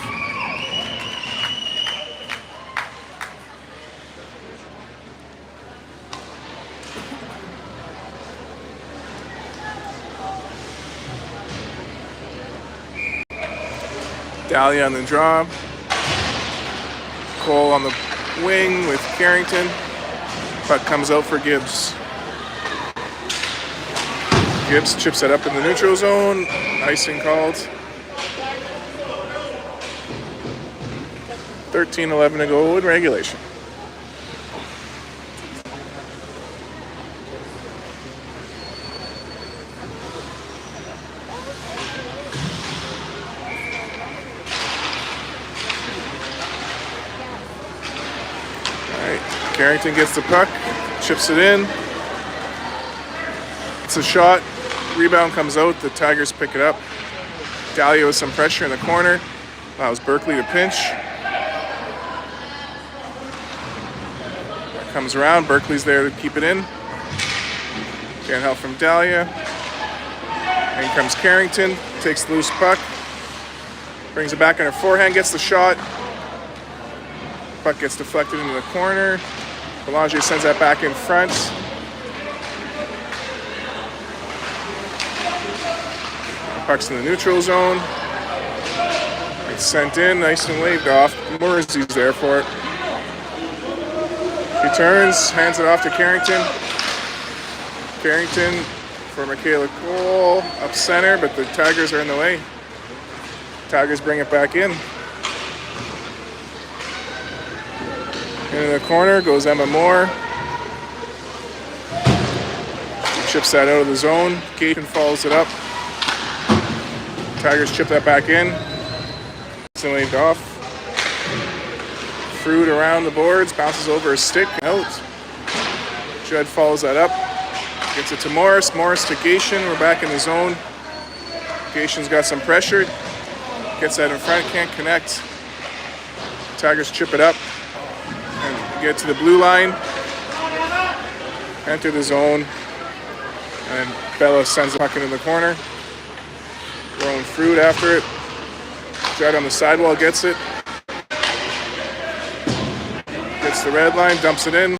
Dahlia on the draw. Cole on the wing with Carrington. Puck comes out for Gibbs. Gibbs chips it up in the neutral zone. Icing called. 13-11 to go in regulation. Carrington gets the puck, chips it in. It's a shot. Rebound comes out. The Tigers pick it up. Dahlia with some pressure in the corner. Allows Berkeley to pinch. That comes around. Berkeley's there to keep it in. Can't help from Dahlia. In comes Carrington. Takes the loose puck. Brings it back on her forehand. Gets the shot. Puck gets deflected into the corner. Belanger sends that back in front. Puck's in the neutral zone. It's sent in, nice and waved off. Morrissey's there for it. She turns, hands it off to Carrington. Carrington for Michaela Cole up center, but the Tigers are in the way. Tigers bring it back in. Into the corner goes Emma Moore. She chips that out of the zone. Gaten follows it up. Tigers chip that back in. It's waved off. Fruit around the boards, bounces over a stick, out. Judd follows that up. Gets it to Morris. Morris to Gation. We're back in the zone. Gation's got some pressure. Gets that in front, can't connect. Tigers chip it up and get to the blue line. Enter the zone. And Bella sends the puck into the corner. Throwing Fruit after it. Judd on the sidewall gets it. Gets the red line, dumps it in.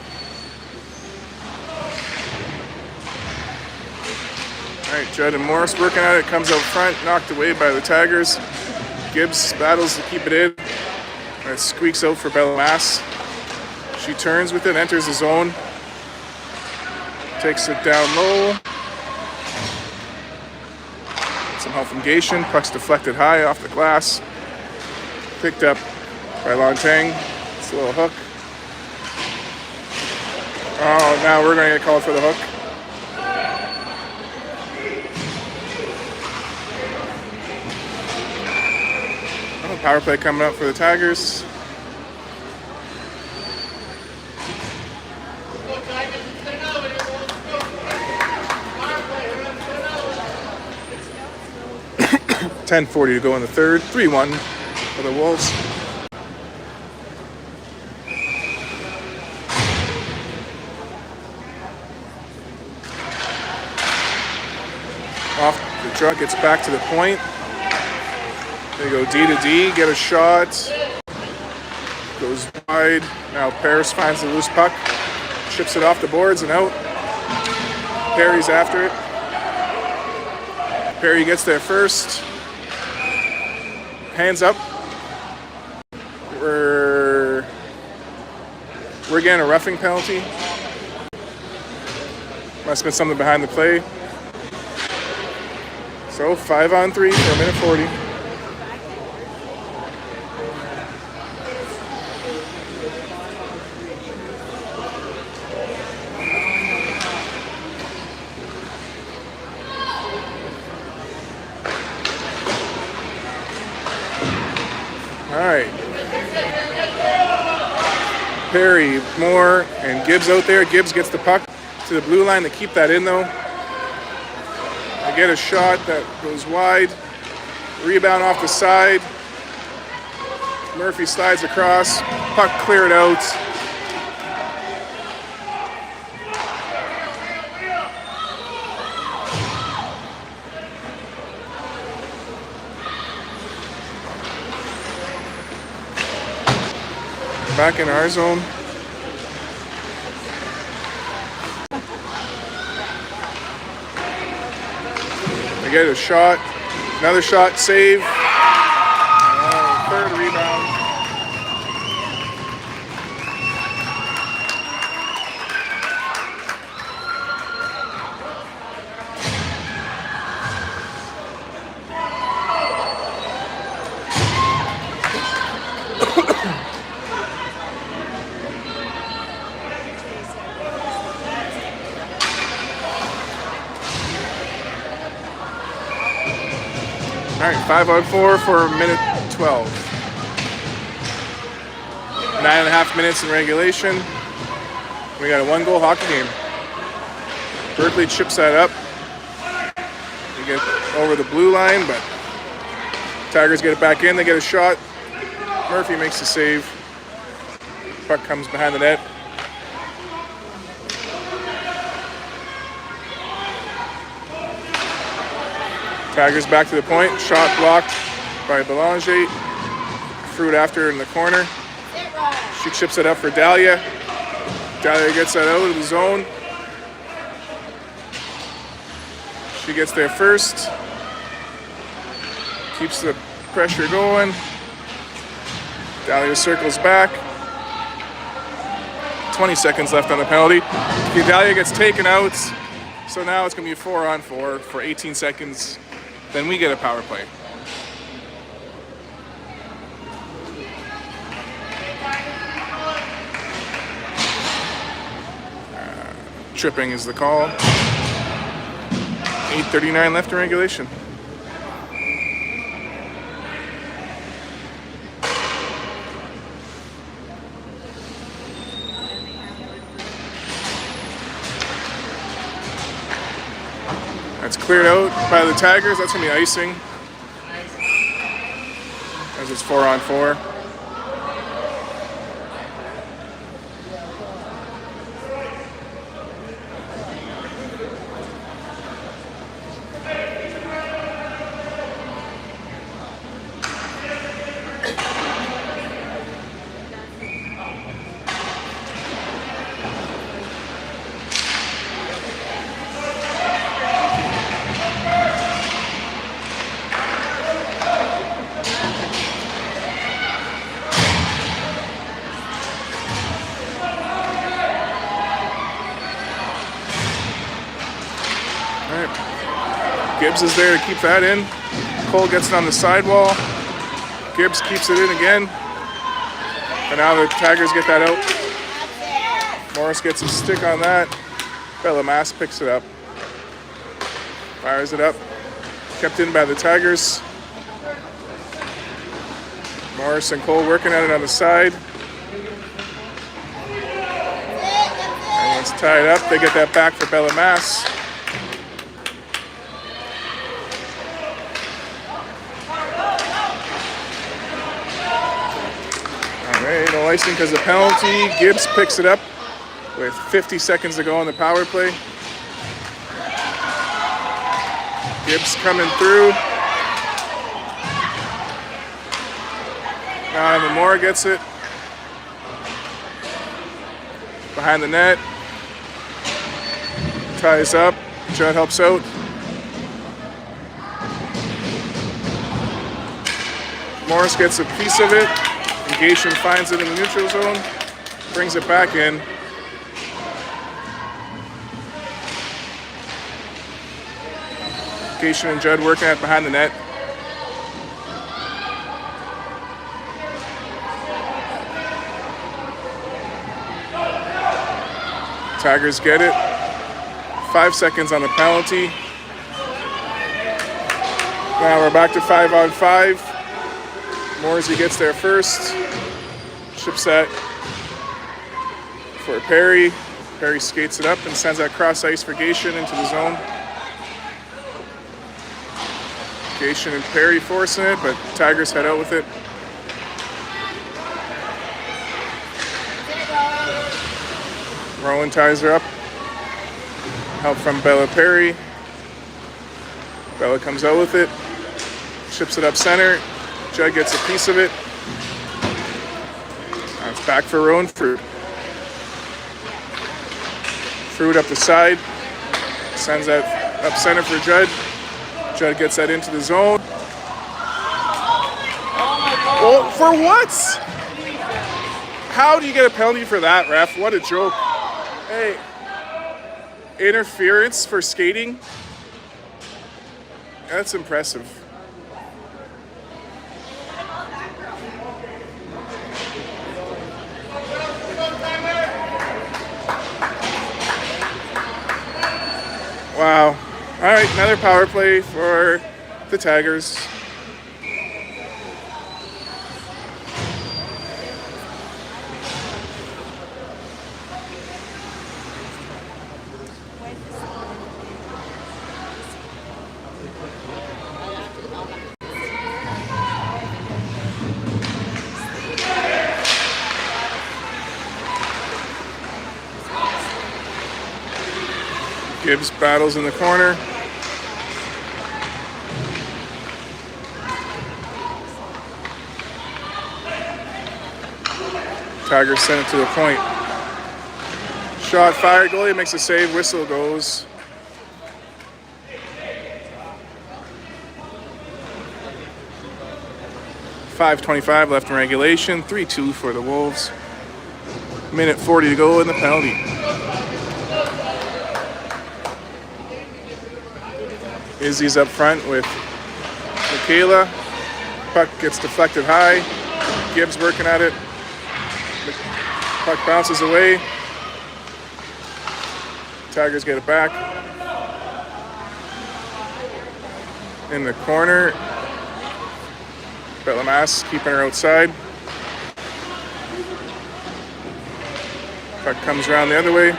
All right, Judd and Morris working at it. Comes out front, knocked away by the Tigers. Gibbs battles to keep it in. And it squeaks out for Bella Mass. She turns with it, enters the zone. Takes it down low. Some help from Gation. Puck's deflected high off the glass. Picked up by Lontang. It's a little hook. Oh, now we're going to get called for the hook. Oh, power play coming up for the Tigers. .10:40 to go in the third. 3-1 for the Wolves. Off the truck, gets back to the point. They go D to D, get a shot. Goes wide. Now Paris finds the loose puck. Chips it off the boards and out. Perry's after it. Perry gets there first. Hands up. We're getting a roughing penalty. Must have been something behind the play. So 5-on-3 for a minute 40. All right. Perry, Moore, and Gibbs out there. Gibbs gets the puck to the blue line to keep that in though. They get a shot that goes wide. Rebound off the side. Murphy slides across. Puck cleared out. Back in our zone. They get a shot. Another shot, save. Third rebound. All right, 5-on-4 for a minute 12. 9.5 minutes in regulation. We got a 1-goal hockey game. Berkeley chips that up. They get over the blue line, but Tigers get it back in. They get a shot. Murphy makes the save. Puck comes behind the net. Tigers back to the point. Shot blocked by Belanger. Fruit after in the corner. She chips it up for Dahlia. Dahlia gets that out of the zone. She gets there first. Keeps the pressure going. Dahlia circles back. 20 seconds left on the penalty. Dahlia gets taken out. So now it's going to be a 4-on-4 for 18 seconds. Then we get a power play. Tripping is the call. 8:39 left in regulation. That's cleared out by the Tigers. That's going to be icing. As it's 4-on-4. Gibbs is there to keep that in. Cole gets it on the sidewall. Gibbs keeps it in again. And now the Tigers get that out. Morris gets a stick on that. Belamass picks it up. Fires it up. Kept in by the Tigers. Morris and Cole working at it on the side. And once tied up, they get that back for Belamass. No icing because of the penalty. Gibbs picks it up with 50 seconds to go on the power play. Gibbs coming through. Now Lamore gets it. Behind the net. Ties up. Judd helps out. Morris gets a piece of it. Gation finds it in the neutral zone, brings it back in. Gation and Judd working at behind the net. Tigers get it. 5 seconds on the penalty. Now we're back to 5-on-5. Morsey gets there first. Ships that for Perry. Perry skates it up and sends that cross ice for Gation into the zone. Gation and Perry forcing it, but Tigers head out with it. Rowan ties her up. Help from Bella Perry. Bella comes out with it. Ships it up center. Judd gets a piece of it. Now it's back for Rowan Fruit. Fruit up the side. Sends that up center for Judd. Judd gets that into the zone. Oh, for what? How do you get a penalty for that, ref? What a joke. Hey, interference for skating? That's impressive. Wow. All right, another power play for the Tigers. Gibbs battles in the corner. Tigers send it to the point. Shot fired, goalie makes a save, whistle goes. .5:25 left in regulation, 3-2 for the Wolves. Minute 40 to go in the penalty. Izzy's up front with Michaela. Puck gets deflected high. Gibbs working at it. Puck bounces away. Tigers get it back. In the corner. Belamass keeping her outside. Puck comes around the other way.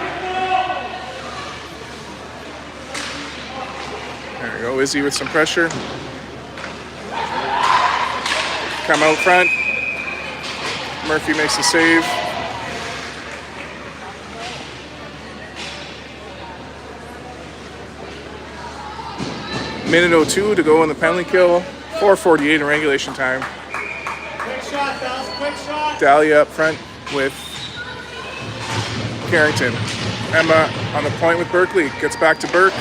There we go, Izzy with some pressure. Come out front. Murphy makes the save. Minute 02 to go in the penalty kill. 4:48 in regulation time. Quick shot, Dallas, quick shot. Dahlia up front with Carrington. Emma on the point with Berkeley. Gets back to Burke.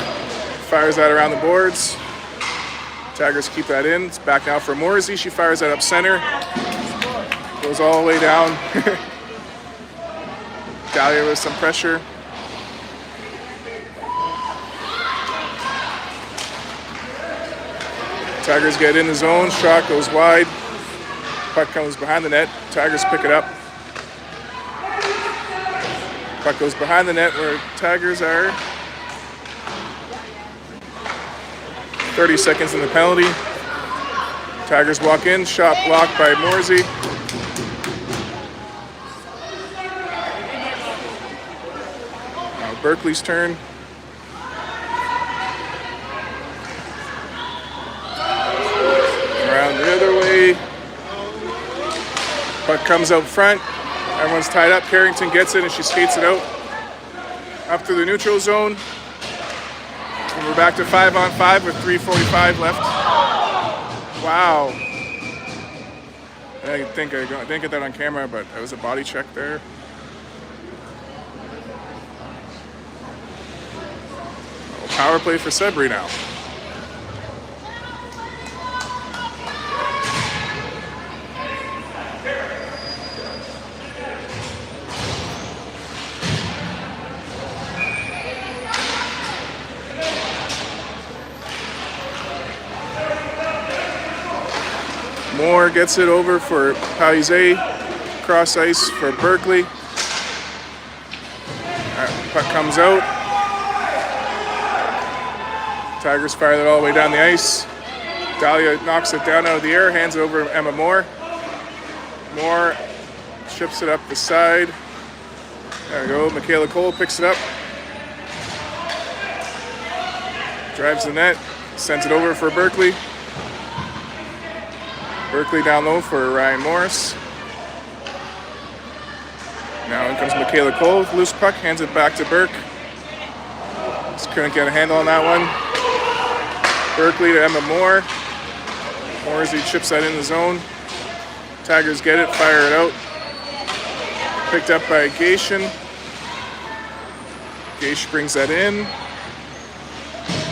Fires that around the boards. Tigers keep that in. It's back now for Morsey. She fires that up center. Goes all the way down. Dahlia with some pressure. Tigers get in the zone. Shot goes wide. Puck comes behind the net. Tigers pick it up. Puck goes behind the net where Tigers are. 30 seconds in the penalty. Tigers walk in. Shot blocked by Morsey. Now Berkeley's turn. Around the other way. Puck comes out front. Everyone's tied up. Carrington gets it and she skates it out. Up to the neutral zone. And we're back to 5-on-5 with 3:45 left. Wow. I didn't get that on camera, but it was a body check there. Power play for Sudbury now. Moore gets it over for Paize. Cross ice for Berkeley. Puck comes out. Tigers fire that all the way down the ice. Dahlia knocks it down out of the air, hands it over to Emma Moore. Moore chips it up the side. There we go. Michaela Cole picks it up. Drives the net. Sends it over for Berkeley. Berkeley down low for Ryan Morris. Now in comes Michaela Cole with loose puck, hands it back to Burke. Just couldn't get a handle on that one. Berkeley to Emma Moore. Morsey chips that in the zone. Tigers get it, fire it out. Picked up by Gation. Gage brings that in.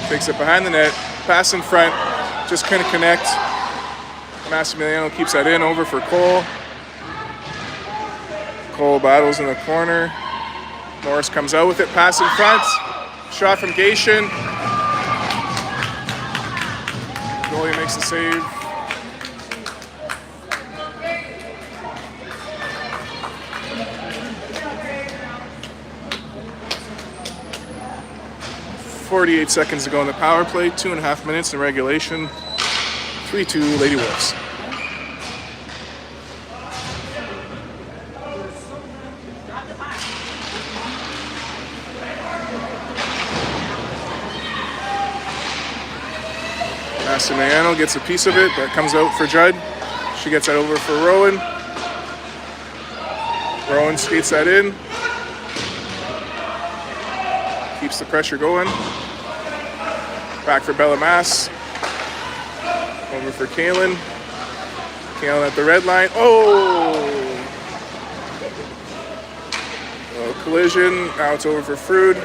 Takes it behind the net. Pass in front. Just couldn't connect. Massimiliano keeps that in, over for Cole. Cole battles in the corner. Morris comes out with it, pass in front. Shot from Gation. Goalie makes the save. .48 seconds to go in the power play, 2.5 minutes in regulation. 3-2 Lady Wolves. Massimiliano gets a piece of it, but comes out for Judd. She gets that over for Rowan. Rowan skates that in. Keeps the pressure going. Back for Belamass. Over for Kalen. Kalen at the red line. Oh! Collision. Now it's over for Frood.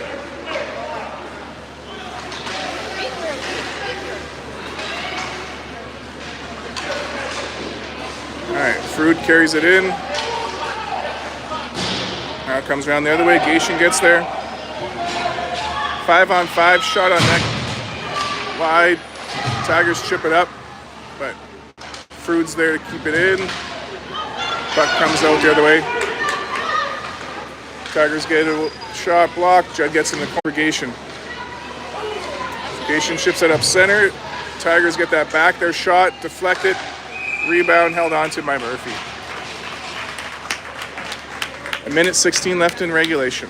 Alright, Frood carries it in. Now it comes around the other way. Gation gets there. 5-on-5, shot on net. wide. Tigers chip it up, but Frood's there to keep it in. Puck comes out the other way. Tigers get a shot blocked. Judd gets in the congregation. Gation ships it up center. Tigers get that back. Their shot deflected. Rebound held on to by Murphy. 1:16 left in regulation.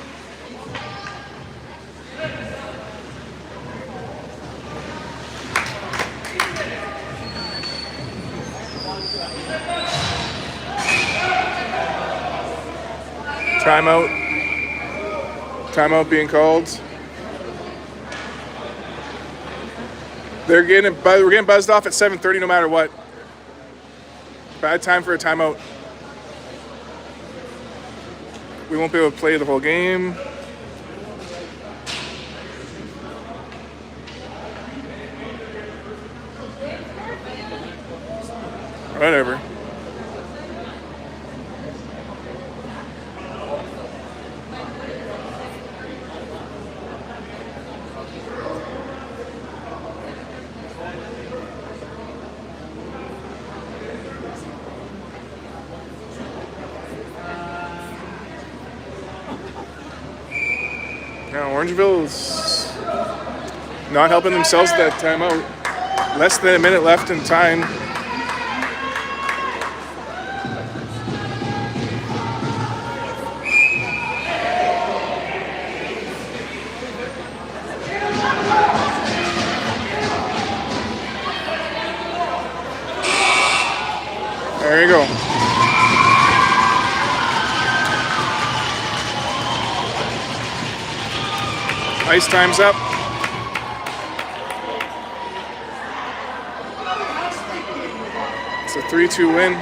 Timeout. Timeout being called. We're getting buzzed off at 7:30 no matter what. Bad time for a timeout. We won't be able to play the whole game. Whatever. Now, Orangeville is not helping themselves at that timeout. Less than a minute left in time. There you go. Ice time's up. It's a 3-2 win.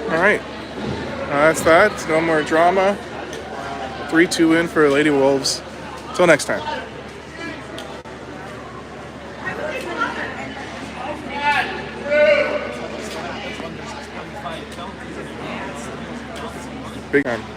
All right, that's that. No more drama. 3-2 win for Lady Wolves. Till next time. Big time.